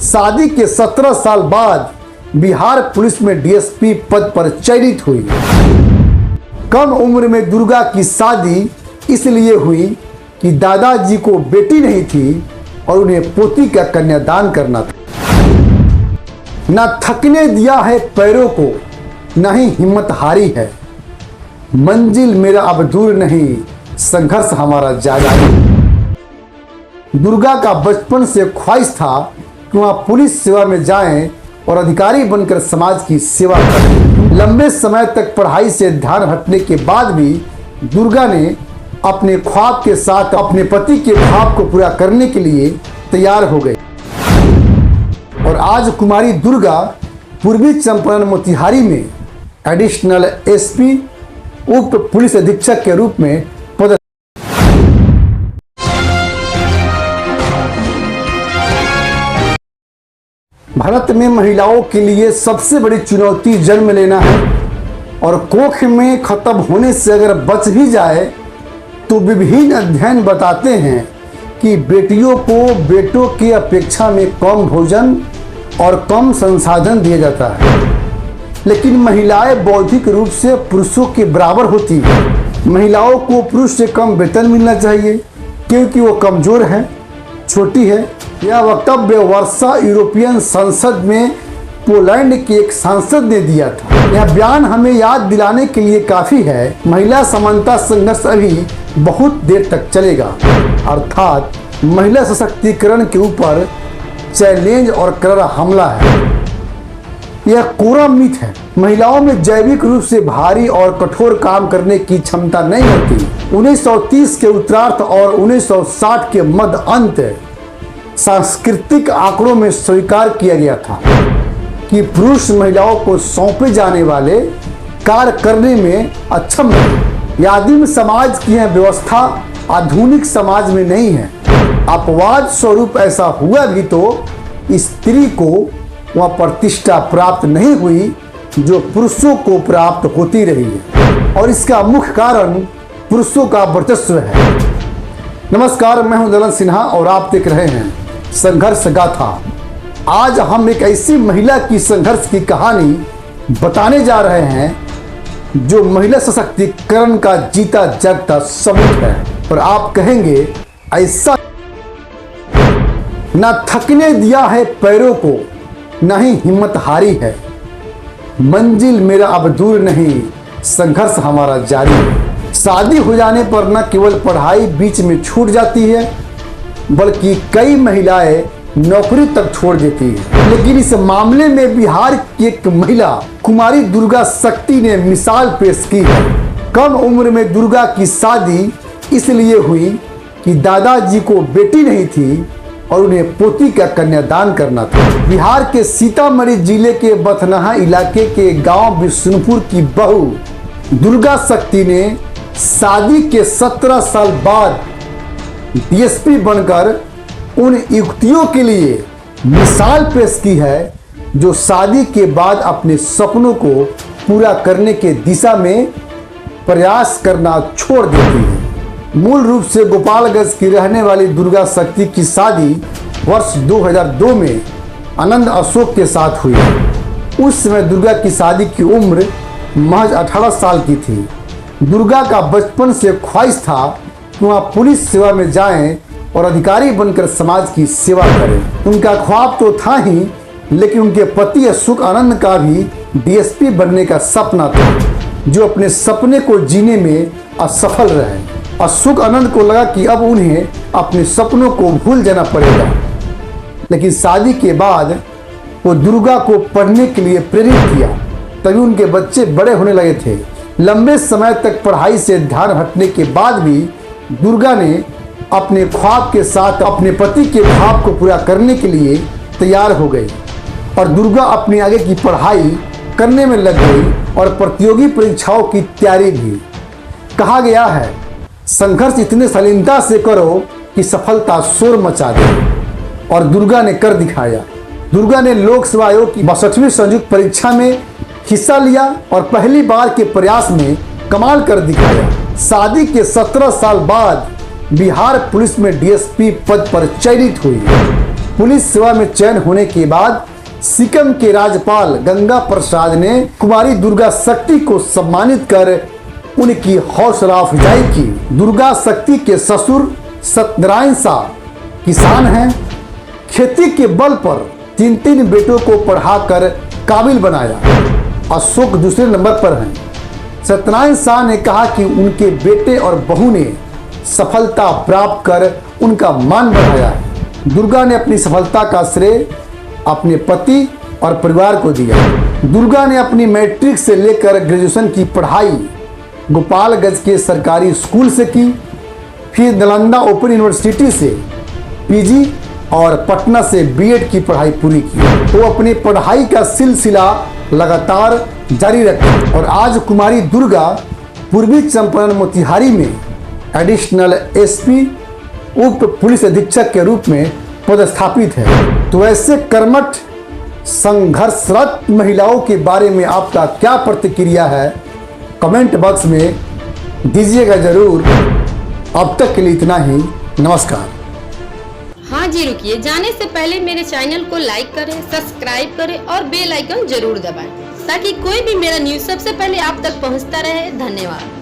शादी के 17 साल बाद बिहार पुलिस में डीएसपी पद पर चयनित हुई। कम उम्र में दुर्गा की शादी इसलिए हुई कि दादाजी को बेटी नहीं थी और उन्हें पोती का कन्यादान करना था। न थकने दिया है पैरों को, न ही हिम्मत हारी है। मंजिल मेरा अब दूर नहीं, संघर्ष हमारा जारी है। दुर्गा का बचपन से ख्वाहिश था कि वह पुलिस सेवा में जाएं और अधिकारी बनकर समाज की सेवा करें। लंबे समय तक पढ़ाई से ध्यान हटने के बाद भी दुर्गा ने अपने ख्वाब के साथ अपने पति के ख्वाब को पूरा करने के लिए तैयार हो गई और आज कुमारी दुर्गा पूर्वी चंपारण मोतिहारी में एडिशनल एसपी उप पुलिस अधीक्षक के रूप में पद। भारत में महिलाओं के लिए सबसे बड़ी चुनौती जन्म लेना है और कोख में खत्म होने से अगर बच भी जाए तो विभिन्न अध्ययन बताते हैं कि बेटियों को बेटों की अपेक्षा में कम भोजन और कम संसाधन दिया जाता है, लेकिन महिलाएं बौद्धिक रूप से पुरुषों के बराबर होती हैं। महिलाओं को पुरुष से कम वेतन मिलना चाहिए क्योंकि वो कमज़ोर है, छोटी है। यह वक्तव्य वर्षा यूरोपियन संसद में पोलैंड के एक सांसद ने दिया था। यह बयान हमें याद दिलाने के लिए काफ़ी है, महिला समानता संघर्ष अभी बहुत देर तक चलेगा। अर्थात महिला सशक्तिकरण के ऊपर चैलेंज और करारा हमला है। यह कोरा मिथ है। महिलाओं में जैविक रूप से भारी और कठोर काम करने की क्षमता नहीं होती। 1930 के उत्तरार्ध और 1960 के मध्य अंत सांस्कृतिक आंकड़ों में स्वीकार किया गया था कि पुरुष महिलाओं को सौंपे जाने वाले कार्य करने में अक्षम है। आदिम समाज की यह व्यवस्था आधुनिक समाज में नहीं है। अपवाद स्वरूप ऐसा हुआ भी तो स्त्री को वह प्रतिष्ठा प्राप्त नहीं हुई जो पुरुषों को प्राप्त होती रही है और इसका मुख्य कारण पुरुषों का वर्चस्व है। नमस्कार, मैं हूं दलन सिन्हा और आप देख रहे हैं संघर्ष गाथा। आज हम एक ऐसी महिला की संघर्ष की कहानी बताने जा रहे हैं जो महिला सशक्तिकरण का जीता जागता सबूत है और आप कहेंगे ऐसा न थकने दिया है पैरों को, न ही हिम्मत हारी है। मंजिल मेरा अब दूर नहीं, संघर्ष हमारा जारी है। शादी हो जाने पर न केवल पढ़ाई बीच में छूट जाती है बल्कि कई महिलाएं नौकरी तक छोड़ देती है। लेकिन इस मामले में बिहार की एक महिला कुमारी दुर्गा शक्ति ने मिसाल पेश की है। कम उम्र में दुर्गा की शादी इसलिए हुई कि दादाजी को बेटी नहीं थी और उन्हें पोती का कन्यादान करना था। बिहार के सीतामढ़ी जिले के बथनाहा इलाके के गांव विष्णुपुर की बहू दुर्गा शक्ति ने शादी के 17 साल बाद डीएसपी बनकर उन युवतियों के लिए मिसाल पेश की है जो शादी के बाद अपने सपनों को पूरा करने के दिशा में प्रयास करना छोड़ देती है। मूल रूप से गोपालगंज की रहने वाली दुर्गा शक्ति की शादी वर्ष 2002 में आनंद अशोक के साथ हुई। उस समय दुर्गा की शादी की उम्र महज 18 साल की थी। दुर्गा का बचपन से ख्वाहिश था कि वह पुलिस सेवा में जाएं और अधिकारी बनकर समाज की सेवा करें। उनका ख्वाब तो था ही, लेकिन उनके पति अशोक आनंद का भी डीएसपी बनने का सपना था, जो अपने सपने को जीने में असफल रहे। अशोक आनंद को लगा कि अब उन्हें अपने सपनों को भूल जाना पड़ेगा, लेकिन शादी के बाद वो दुर्गा को पढ़ने के लिए प्रेरित किया। तभी उनके बच्चे बड़े होने लगे थे। लंबे समय तक पढ़ाई से ध्यान हटने के बाद भी दुर्गा ने अपने ख्वाब के साथ अपने पति के ख्वाब को पूरा करने के लिए तैयार हो गई और दुर्गा अपनी आगे की पढ़ाई करने में लग गई और प्रतियोगी परीक्षाओं की तैयारी भी। कहा गया है, संघर्ष इतने शालीनता से करो कि सफलता शोर मचा दे, और दुर्गा ने कर दिखाया। दुर्गा ने लोक सेवा आयोग की 62वीं संयुक्त परीक्षा में हिस्सा लिया और पहली बार के प्रयास में कमाल कर दिखाया। शादी के 17 साल बाद बिहार पुलिस में डीएसपी पद पर चयनित हुई। पुलिस सेवा में चयन होने के बाद सिक्किम के राज्यपाल गंगा प्रसाद ने कुमारी दुर्गा शक्ति को सम्मानित कर उनकी हौसला अफजाई की। दुर्गा शक्ति के ससुर सत्यनारायण शाह किसान हैं। खेती के बल पर 3 बेटों को पढ़ाकर काबिल बनाया। अशोक दूसरे नंबर पर हैं। सत्यनारायण शाह ने कहा कि उनके बेटे और बहू ने सफलता प्राप्त कर उनका मान बढ़ाया है। दुर्गा ने अपनी सफलता का श्रेय अपने पति और परिवार को दिया। दुर्गा ने अपनी मैट्रिक से लेकर ग्रेजुएशन की पढ़ाई गोपालगंज के सरकारी स्कूल से की, फिर नालंदा ओपन यूनिवर्सिटी से पीजी और पटना से बीएड की पढ़ाई पूरी की। वो अपनी पढ़ाई का सिलसिला लगातार जारी रखी और आज कुमारी दुर्गा पूर्वी चंपारण मोतिहारी में एडिशनल एसपी उप पुलिस अधीक्षक के रूप में पदस्थापित है। तो ऐसे कर्मठ संघर्षरत महिलाओं के बारे में आपका क्या प्रतिक्रिया है, कमेंट बॉक्स में दीजिएगा जरूर। अब तक के लिए इतना ही, नमस्कार। हाँ जी, रुकिए, जाने से पहले मेरे चैनल को लाइक करें, सब्सक्राइब करें और बेल आइकन जरूर दबाएं ताकि कोई भी मेरा न्यूज़ सबसे पहले आप तक पहुंचता रहे। धन्यवाद।